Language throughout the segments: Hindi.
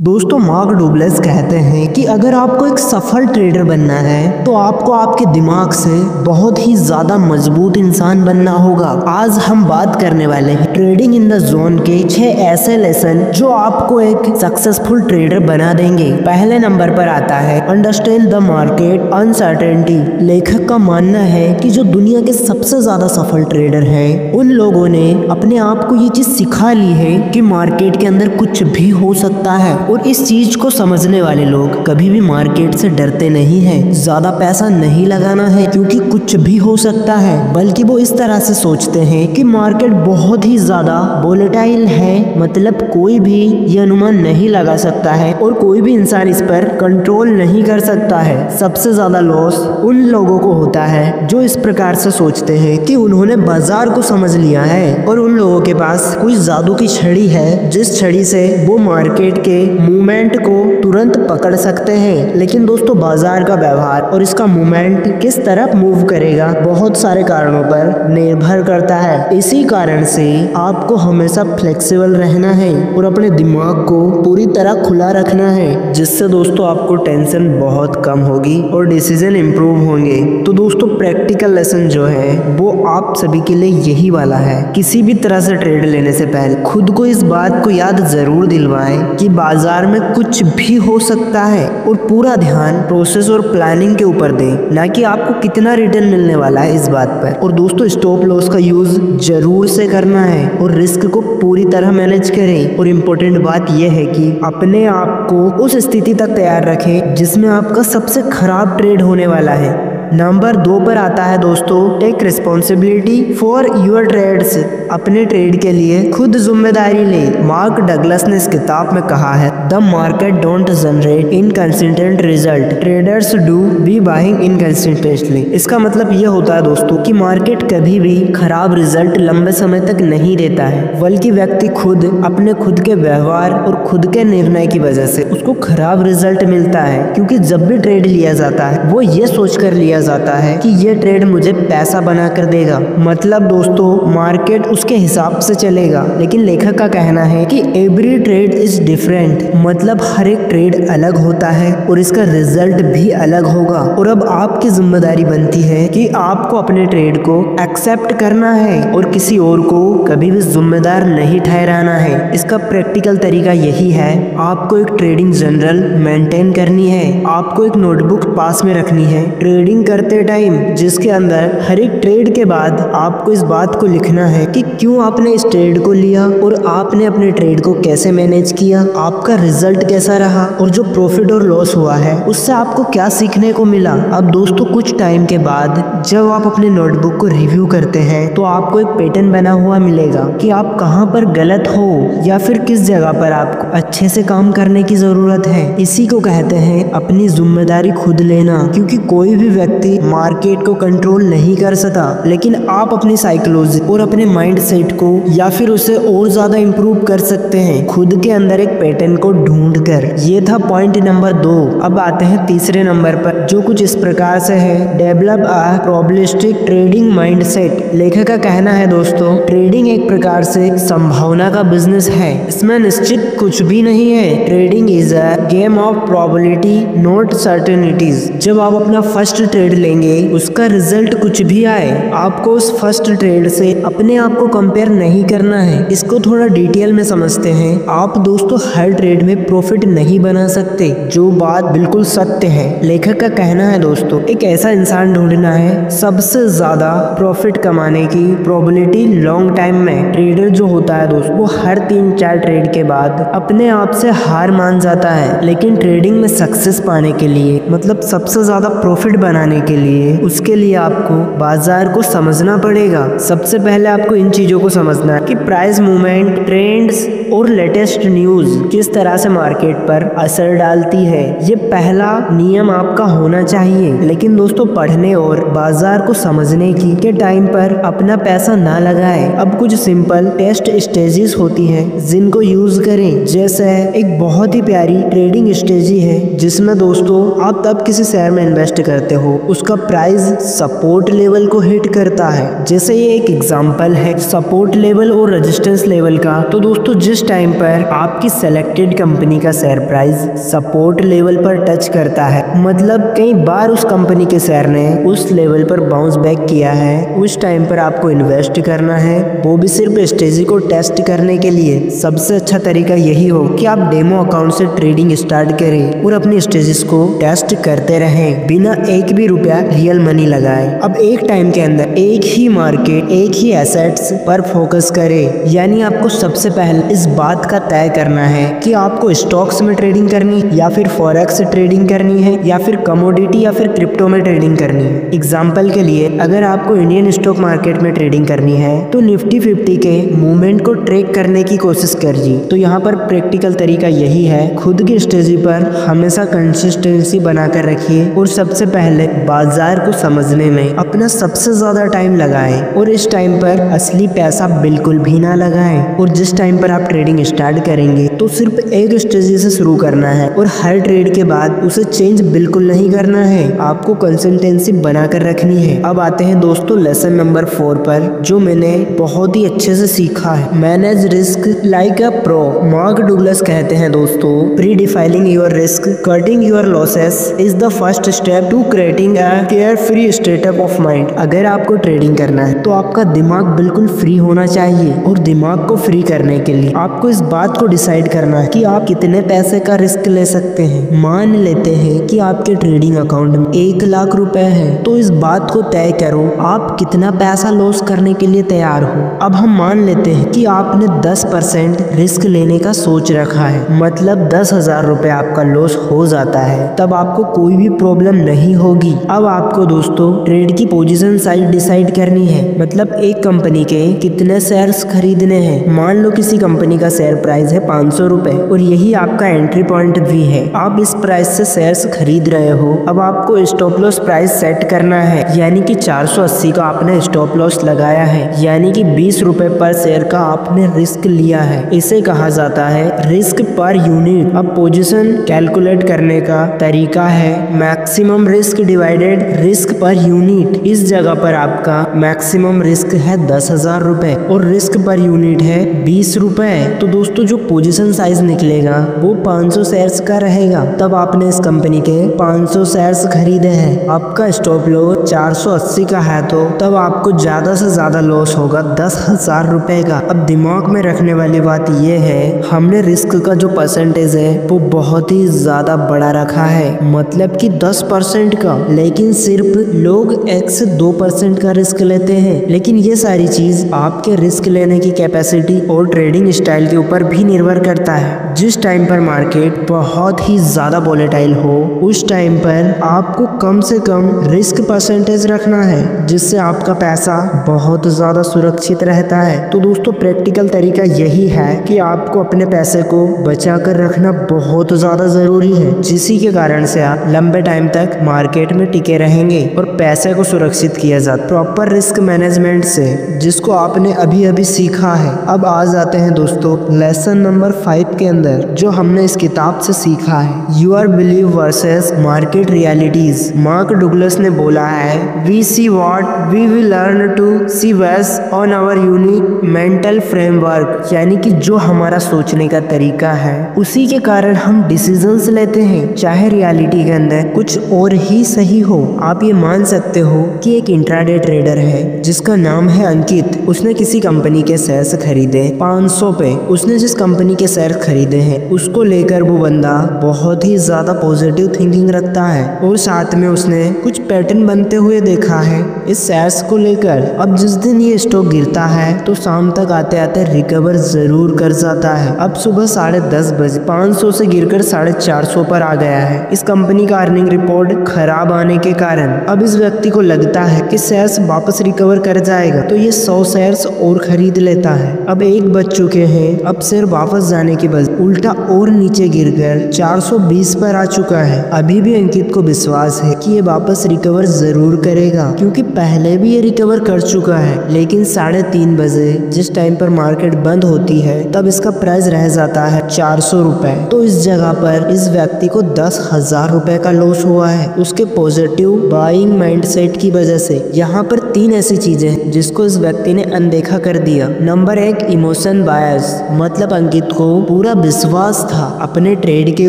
दोस्तों मार्क डुगलस कहते हैं कि अगर आपको एक सफल ट्रेडर बनना है तो आपको आपके दिमाग से बहुत ही ज्यादा मजबूत इंसान बनना होगा। आज हम बात करने वाले हैं ट्रेडिंग इन द जोन के 6 ऐसे लेसन जो आपको एक सक्सेसफुल ट्रेडर बना देंगे। पहले नंबर पर आता है अंडरस्टैंड द मार्केट अनसर्टेनिटी। लेखक का मानना है कि जो दुनिया के सबसे ज्यादा सफल ट्रेडर है उन लोगों ने अपने आप को ये चीज सिखा ली है कि मार्केट के अंदर कुछ भी हो सकता है, और इस चीज को समझने वाले लोग कभी भी मार्केट से डरते नहीं हैं। ज्यादा पैसा नहीं लगाना है क्योंकि कुछ भी हो सकता है, बल्कि वो इस तरह से सोचते हैं कि मार्केट बहुत ही ज्यादा वोलेटाइल है, मतलब कोई भी ये अनुमान नहीं लगा सकता है और कोई भी इंसान इस पर कंट्रोल नहीं कर सकता है। सबसे ज्यादा लॉस उन लोगों को होता है जो इस प्रकार से सोचते हैं कि उन्होंने बाजार को समझ लिया है और उन लोगों के पास कोई जादू की छड़ी है जिस छड़ी से वो मार्केट के मूवमेंट को तुरंत पकड़ सकते हैं। लेकिन दोस्तों बाजार का व्यवहार और इसका मूवमेंट किस तरफ मूव करेगा बहुत सारे कारणों पर निर्भर करता है। इसी कारण से आपको हमेशा फ्लेक्सिबल रहना है और अपने दिमाग को पूरी तरह खुला रखना है, जिससे दोस्तों आपको टेंशन बहुत कम होगी और डिसीजन इम्प्रूव होंगे। तो दोस्तों प्रैक्टिकल लेसन जो है वो आप सभी के लिए यही वाला है। किसी भी तरह से ट्रेड लेने से पहले खुद को इस बात को याद जरूर दिलवाएं कि बाजार में कुछ भी हो सकता है और पूरा ध्यान प्रोसेस और प्लानिंग के ऊपर दें, ना कि आपको कितना रिटर्न मिलने वाला है इस बात पर। और दोस्तों स्टॉप लॉस का यूज जरूर से करना है और रिस्क को पूरी तरह मैनेज करें। और इम्पोर्टेंट बात यह है कि अपने आप को उस स्थिति तक तैयार रखें जिसमें आपका सबसे खराब ट्रेड होने वाला है। नंबर 2 पर आता है दोस्तों take responsibility for your trades. अपने ट्रेड के लिए खुद जिम्मेदारी ले। मार्क डगलस ने इस किताब में कहा है the market don't generate inconsistent result, traders do be buying inconsistently. इसका मतलब ये होता है दोस्तों कि मार्केट कभी भी खराब रिजल्ट लंबे समय तक नहीं देता है, बल्कि व्यक्ति खुद अपने खुद के व्यवहार और खुद के निर्णय की वजह से उसको खराब रिजल्ट मिलता है। क्योंकि जब भी ट्रेड लिया जाता है वो ये सोचकर लिया जाता है कि ये ट्रेड मुझे पैसा बना कर देगा, मतलब दोस्तों मार्केट उसके हिसाब से चलेगा। लेकिन लेखक का कहना है कि एवरी ट्रेड इज डिफरेंट, मतलब हर एक ट्रेड अलग होता है और इसका रिजल्ट भी अलग होगा। और अब आपकी जिम्मेदारी बनती है कि आपको अपने ट्रेड को एक्सेप्ट करना है और किसी और को कभी भी जिम्मेदार नहीं ठहराना है। इसका प्रैक्टिकल तरीका यही है, आपको एक ट्रेडिंग जर्नल मेंटेन करनी है, आपको एक नोटबुक पास में रखनी है ट्रेडिंग करते टाइम, जिसके अंदर हर एक ट्रेड के बाद आपको इस बात को लिखना है कि क्यों आपने इस ट्रेड को लिया और आपने अपने ट्रेड को कैसे मैनेज किया, आपका रिजल्ट कैसा रहा और जो प्रॉफिट और लॉस हुआ है उससे आपको क्या सीखने को मिला। अब दोस्तों कुछ टाइम के बाद जब आप अपने नोटबुक को रिव्यू करते हैं तो आपको एक पैटर्न बना हुआ मिलेगा कि आप कहाँ पर गलत हो या फिर किस जगह पर आपको अच्छे से काम करने की जरूरत है। इसी को कहते हैं अपनी जिम्मेदारी खुद लेना, क्योंकि कोई भी व्यक्ति मार्केट को कंट्रोल नहीं कर सकता, लेकिन आप अपनी साइकोलॉजी और अपने माइंड सेट को या फिर उसे और ज्यादा इंप्रूव कर सकते हैं खुद के अंदर एक पैटर्न को ढूंढकर। ये था पॉइंट नंबर 2। अब आते हैं तीसरे नंबर पर, जो कुछ इस प्रकार से है develop a probabilistic trading mindset. लेखक का कहना है दोस्तों ट्रेडिंग एक प्रकार से संभावना का बिजनेस है, इसमें निश्चित कुछ भी नहीं है। Trading is a game of probability not certainties. जब आप अपना फर्स्ट ट्रेड लेंगे उसका रिजल्ट कुछ भी आए, आपको उस फर्स्ट ट्रेड से अपने आप को कंपेयर नहीं करना है। इसको थोड़ा डिटेल में समझते हैं। आप दोस्तों हर ट्रेड में प्रॉफिट नहीं बना सकते, जो बात बिल्कुल सत्य है। लेखक का कहना है दोस्तों एक ऐसा इंसान ढूंढना है सबसे ज्यादा प्रॉफिट कमाने की प्रोबेबिलिटी लॉन्ग टाइम में। ट्रेडर जो होता है दोस्तों वो हर 3-4 ट्रेड के बाद अपने आप से हार मान जाता है, लेकिन ट्रेडिंग में सक्सेस पाने के लिए, मतलब सबसे ज्यादा प्रॉफिट बनाने के लिए, उसके लिए आपको बाजार को समझना पड़ेगा। सबसे पहले आपको इन चीजों को समझना है कि प्राइस मूवमेंट, ट्रेंड्स और लेटेस्ट न्यूज किस तरह से मार्केट पर असर डालती है। ये पहला नियम आपका होना चाहिए। लेकिन दोस्तों पढ़ने और बाजार को समझने की के टाइम पर अपना पैसा ना लगाएं। अब कुछ सिंपल टेस्ट स्ट्रेटजीज होती हैं जिनको यूज करें। जैसे एक बहुत ही प्यारी ट्रेडिंग स्ट्रेटजी है जिसमें दोस्तों आप तब किसी शेयर में इन्वेस्ट करते हो उसका प्राइस सपोर्ट लेवल को हिट करता है। जैसे ये एक एग्जांपल है सपोर्ट लेवल और रेजिस्टेंस लेवल का। तो दोस्तों जिस जिस टाइम पर आपकी सेलेक्टेड कंपनी का शेयर प्राइस सपोर्ट लेवल पर टच करता है, मतलब कई बार उस कंपनी के शेयर ने उस लेवल पर बाउंस बैक किया है, उस टाइम पर आपको इन्वेस्ट करना है, वो भी सिर्फ स्ट्रेटजी को टेस्ट करने के लिए। सबसे अच्छा तरीका यही हो कि आप डेमो अकाउंट से ट्रेडिंग स्टार्ट करें और अपनी स्ट्रेटजीज को टेस्ट करते रहें बिना एक भी रुपया रियल मनी लगाए। अब एक टाइम के अंदर एक ही मार्केट, एक ही एसेट्स पर फोकस करें, यानी आपको सबसे पहले इस बात का तय करना है कि आपको स्टॉक्स में ट्रेडिंग करनी या फिर फॉरेक्स ट्रेडिंग करनी है या फिर कमोडिटी या फिर क्रिप्टो में ट्रेडिंग करनी है। एग्जाम्पल के लिए अगर आपको इंडियन स्टॉक मार्केट में ट्रेडिंग करनी है तो निफ्टी 50 के मूवमेंट को ट्रैक करने की कोशिश करिए। तो यहाँ पर प्रैक्टिकल तरीका यही है, खुद की स्ट्रेटजी पर हमेशा कंसिस्टेंसी बनाकर रखिए और सबसे पहले बाजार को समझने में अपना सबसे ज्यादा टाइम लगाएं और इस टाइम पर असली पैसा बिल्कुल भी ना लगाएं। और जिस टाइम पर आप ट्रेडिंग स्टार्ट करेंगे तो सिर्फ एक स्ट्रेटजी से शुरू करना है और हर ट्रेड के बाद उसे चेंज बिल्कुल नहीं करना है, आपको कंसिस्टेंसी बनाकर रखनी है। अब आते हैं दोस्तों लेसन नंबर 4 पर, जो मैंने बहुत ही अच्छे से सीखा है। Manage risk like a pro. Mark Douglas कहते हैं दोस्तों, predefining your risk, cutting your losses is the first step to creating a carefree state of mind. अगर आपको ट्रेडिंग करना है तो आपका दिमाग बिल्कुल फ्री होना चाहिए और दिमाग को फ्री करने के लिए आपको इस बात को डिसाइड करना है कि आप कितने पैसे का रिस्क ले सकते हैं। मान लेते हैं कि आपके ट्रेडिंग अकाउंट में 1 लाख रुपए है, तो इस बात को तय करो आप कितना पैसा लॉस करने के लिए तैयार हो। अब हम मान लेते हैं कि आपने 10% रिस्क लेने का सोच रखा है, मतलब 10,000 रुपए आपका लॉस हो जाता है, तब आपको कोई भी प्रॉब्लम नहीं होगी। अब आपको दोस्तों ट्रेड की पोजीशन साइज डिसाइड करनी है, मतलब एक कंपनी के कितने शेयर्स खरीदने हैं। मान लो किसी कंपनी का शेयर प्राइस है 500 रुपए और यही आपका एंट्री पॉइंट भी है। आप इस प्राइस से शेयर्स खरीद रहे हो। अब आपको स्टॉप लॉस प्राइस सेट करना है, यानी कि 480 का आपने स्टॉप लॉस लगाया है, यानी कि 20 रुपए पर शेयर का आपने रिस्क लिया है। इसे कहा जाता है रिस्क पर यूनिट। अब पोजीशन कैलकुलेट करने का तरीका है maximum risk divided risk per unit. इस जगह पर आपका मैक्सिमम रिस्क है 10,000 रुपए और रिस्क पर यूनिट है 20 रुपए। तो दोस्तों जो पोजीशन साइज निकलेगा वो 500 शेयर्स का रहेगा। तब आपने इस कंपनी के 500 शेयर्स खरीदे हैं, आपका स्टॉप लॉस 480 का है, तो तब आपको ज्यादा से ज्यादा लॉस होगा 10,000 रुपए का। अब दिमाग में रखने वाली बात यह है, हमने रिस्क का जो परसेंटेज है वो बहुत ही ज्यादा बड़ा रखा है, मतलब कि 10% का, लेकिन सिर्फ लोग 1 से 2% का रिस्क लेते हैं। लेकिन ये सारी चीज आपके रिस्क लेने की कैपेसिटी और ट्रेडिंग स्टाइल के ऊपर भी निर्भर करता है। जिस टाइम पर मार्केट बहुत ही ज्यादा वोलेटाइल हो उस टाइम पर आपको कम से कम रिस्क परसेंटेज रखना है, जिससे आपका पैसा बहुत ज्यादा सुरक्षित रहता है। तो दोस्तों प्रैक्टिकल तरीका यही है कि आपको अपने पैसे को बचा कर रखना बहुत ज्यादा जरूरी है, जिसी के कारण से आप लंबे टाइम तक मार्केट में टिके रहेंगे और पैसे को सुरक्षित किया जाता है प्रॉपर रिस्क मैनेजमेंट से, जिसको आपने अभी अभी सीखा है। अब आ जाते हैं दोस्तों लेसन नंबर 5 के अंदर, जो हमने इस किताब से सीखा है, your believe versus market realities. Mark Douglas ने बोला है, we see what we will learn to see based on our unique mental framework, यानी कि जो हमारा सोचने का तरीका है उसी के कारण हम डिसीजंस लेते हैं, चाहे रियलिटी के अंदर कुछ और ही सही हो। आप ये मान सकते हो कि एक इंट्राडे ट्रेडर है जिसका नाम है अंकित, उसने किसी कंपनी के शेयर्स खरीदे 500 पे। उसने जिस कंपनी के शेयर खरीदे हैं उसको लेकर वो बंदा बहुत ही ज्यादा पॉजिटिव थिंकिंग रखता है और साथ में उसने कुछ पैटर्न बनते हुए देखा है इस शेयर्स को लेकर। अब जिस दिन ये स्टॉक गिरता है तो शाम तक आते आते रिकवर जरूर कर जाता है। अब सुबह 10:30 बजे 500 से गिरकर 450 पर आ गया है। इस कंपनी का अर्निंग रिपोर्ट खराब आने के कारण अब इस व्यक्ति को लगता है कि शेयर्स वापस रिकवर कर जाएगा, तो ये 100 शेयर्स और खरीद लेता है। अब 1 बज चुके हैं, अब शेयर वापस जाने के बजाय उल्टा और नीचे गिरकर 420 पर आ चुका है। अभी भी अंकित को विश्वास है कि ये वापस रिकवर जरूर करेगा, क्योंकि पहले भी ये रिकवर कर चुका है। लेकिन 3:30 बजे जिस टाइम पर मार्केट बंद होती है तब इसका प्राइस रह जाता है 400 रुपए। तो इस जगह पर इस व्यक्ति को 10,000 रुपए का लॉस हुआ है उसके पॉजिटिव बाइंग माइंडसेट की वजह से। यहाँ पर 3 ऐसी चीजें जिसको इस व्यक्ति ने अनदेखा कर दिया। नंबर 1, इमोशन बायस, मतलब अंकित को पूरा विश्वास था अपने ट्रेड के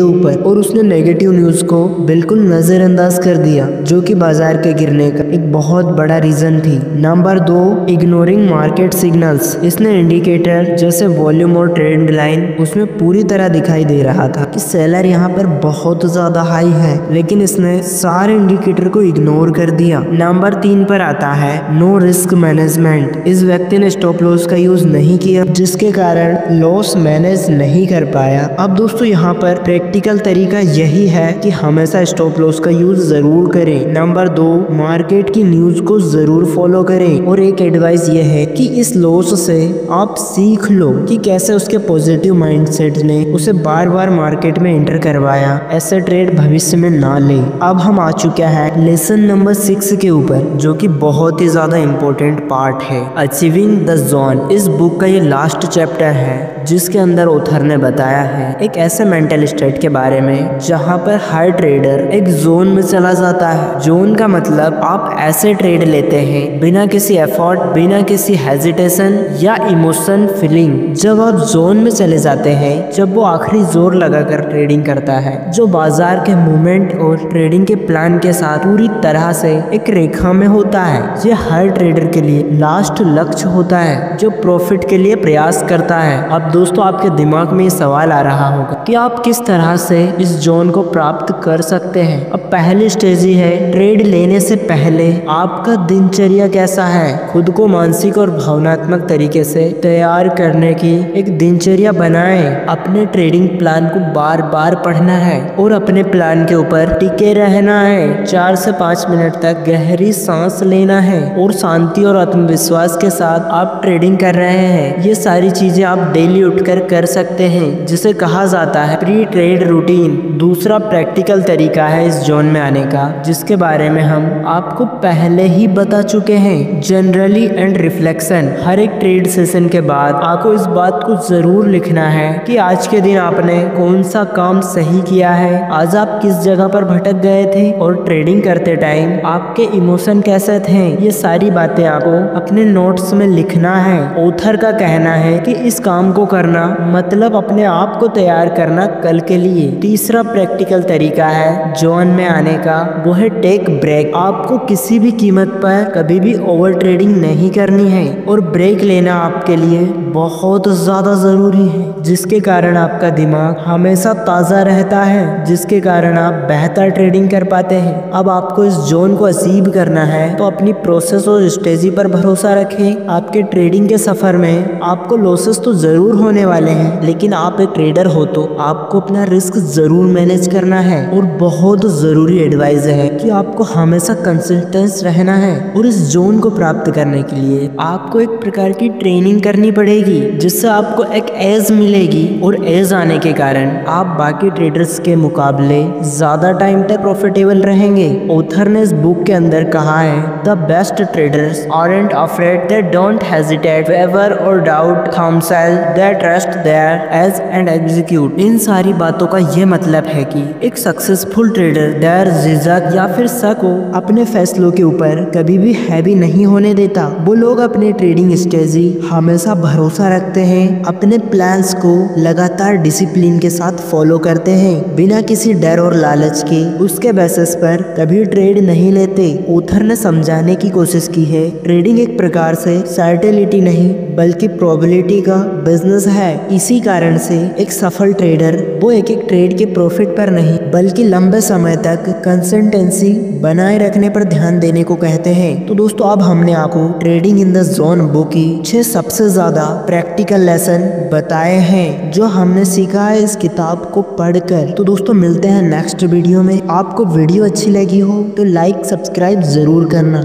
ऊपर और उसने नेगेटिव न्यूज को बिल्कुल नजरअंदाज कर दिया, जो कि बाजार के गिरने का एक बहुत बड़ा रीजन थी। नंबर 2, इग्नोरिंग मार्केट सिग्नल्स, इसने इंडिकेटर जैसे वॉल्यूम और ट्रेंड लाइन उसमें पूरी तरह दिखाई दे रहा था कि सेलर यहाँ पर बहुत ज्यादा हाई है, लेकिन इसने सारे इंडिकेटर को इग्नोर कर दिया। नंबर 3 पर आता है नो रिस्क मैनेजमेंट, इस व्यक्ति ने स्टॉप लॉस का यूज नहीं किया, जिसके कारण लॉस मैनेज नहीं कर पाया। अब दोस्तों यहाँ पर प्रैक्टिकल तरीका यही है कि हमेशा स्टॉप लॉस का यूज जरूर करें। नंबर 2, मार्केट की न्यूज को जरूर फॉलो करें। और एक एडवाइस ये है कि इस लॉस से आप सीख लो कि कैसे उसके पॉजिटिव माइंडसेट ने उसे बार बार मार्केट में एंटर करवाया, ऐसे ट्रेड भविष्य में ना ले। अब हम आ चुके हैं लेसन नंबर 6 के ऊपर, जो कि बहुत ही ज्यादा इम्पोर्टेंट पार्ट है, अचीविंग द जोन। इस बुक का ये लास्ट चैप्टर है जिसके अंदर ऑथर ने बताया है एक ऐसे मेंटल स्टेट के बारे में जहां पर हर ट्रेडर एक जोन में चला जाता है। जोन का मतलब आप ऐसे ट्रेड लेते हैं बिना किसी एफर्ट, बिना किसी हेजिटेशन या इमोशन फीलिंग। जब आप जोन में चले जाते हैं, जब वो आखिरी जोर लगाकर ट्रेडिंग करता है, जो बाजार के मूवमेंट और ट्रेडिंग के प्लान के साथ पूरी तरह से एक रेखा में होता है। ये हर ट्रेडर के लिए लास्ट लक्ष्य होता है जो प्रॉफिट के लिए प्रयास करता है। अब दोस्तों आपके दिमाग में ये सवाल आ रहा होगा कि आप किस तरह से इस जोन को प्राप्त कर सकते हैं। अब पहली स्टेज ही है ट्रेड लेने से पहले आपका दिनचर्या कैसा है, खुद को मानसिक और भावनात्मक तरीके से तैयार करने की एक दिनचर्या बनाएं। अपने ट्रेडिंग प्लान को बार बार पढ़ना है और अपने प्लान के ऊपर टिके रहना है। 4 से 5 मिनट तक गहरी सांस लेना है और शांति और आत्मविश्वास के साथ आप ट्रेडिंग कर रहे हैं। ये सारी चीजें आप डेली उठकर कर सकते हैं, जिसे कहा जाता है प्री ट्रेड रूटीन। दूसरा प्रैक्टिकल तरीका है इस जोन में आने का, जिसके बारे में हम आपको पहले ही बता चुके हैं, जनरली एंड रिफ्लेक्शन। हर एक ट्रेड सेशन के बाद आपको इस बात को जरूर लिखना है कि आज के दिन आपने कौन सा काम सही किया है, आज आप किस जगह पर भटक गए थे और ट्रेडिंग करते टाइम आपके इमोशन कैसे थे। ये सारी बातें आपको अपने नोट्स में लिखना है। ऑथर का कहना है कि इस काम को करना मतलब अपने आप को तैयार करना कल के लिए। तीसरा प्रैक्टिकल तरीका है जोन में आने का, वो है टेक ब्रेक। आपको किसी भी कीमत पर कभी भी ओवर ट्रेडिंग नहीं करनी है और ब्रेक लेना आपके लिए बहुत ज्यादा जरूरी है, जिसके कारण आपका दिमाग हमेशा ताजा रहता है, जिसके कारण आप बेहतर ट्रेडिंग कर पाते हैं। अब आपको इस जोन को अचीव करना है तो अपनी प्रोसेस और स्ट्रेटजी पर भरोसा रखें। आपके ट्रेडिंग के सफर में आपको लॉसेस तो जरूर होने वाले हैं, लेकिन आप एक ट्रेडर हो तो आपको अपना रिस्क जरूर मैनेज करना है। और बहुत जरूरी एडवाइस है कि आपको हमेशा कंसिस्टेंट रहना है और इस जोन को प्राप्त करने के लिए आपको एक प्रकार की ट्रेनिंग करनी पड़ेगी, जिससे आपको एक एज मिलेगी और एज आने के कारण आप बाकी ट्रेडर्स के मुकाबले ज्यादा टाइम तक प्रॉफिटेबल रहेंगे। ऑथर ने इस बुक के अंदर कहा है the best traders aren't afraid, they don't hesitate, waver or doubt themselves, they trust their edge and execute। इन सारी बातों का ये मतलब है कि एक सक्सेसफुल ट्रेडर डर, झिझक या फिर शक को अपने फैसलों के ऊपर कभी भी हैवी नहीं होने देता। वो लोग अपने ट्रेडिंग स्ट्रेटजी हमेशा भरोसा रखते हैं, अपने प्लान्स को लगातार डिसिप्लिन के साथ फॉलो करते हैं, बिना किसी डर और लालच के उसके बेसिस पर कभी ट्रेड नहीं लेते। ऑथर ने समझाने की कोशिश की है ट्रेडिंग एक प्रकार से सर्टेनिटी नहीं बल्कि प्रोबेबिलिटी का बिजनेस है। इसी कारण से एक सफल ट्रेडर वो एक एक ट्रेड के प्रॉफिट पर नहीं बल्कि लंबे समय तक कंसिस्टेंसी बनाए रखने पर ध्यान देने को कहते हैं। तो दोस्तों अब हमने आपको trading in the zone book की 6 सबसे ज्यादा प्रैक्टिकल लेसन बताए हैं जो हमने सीखा है इस किताब को पढ़कर। तो दोस्तों मिलते हैं नेक्स्ट वीडियो में। आपको वीडियो अच्छी लगी हो तो लाइक सब्सक्राइब जरूर करना।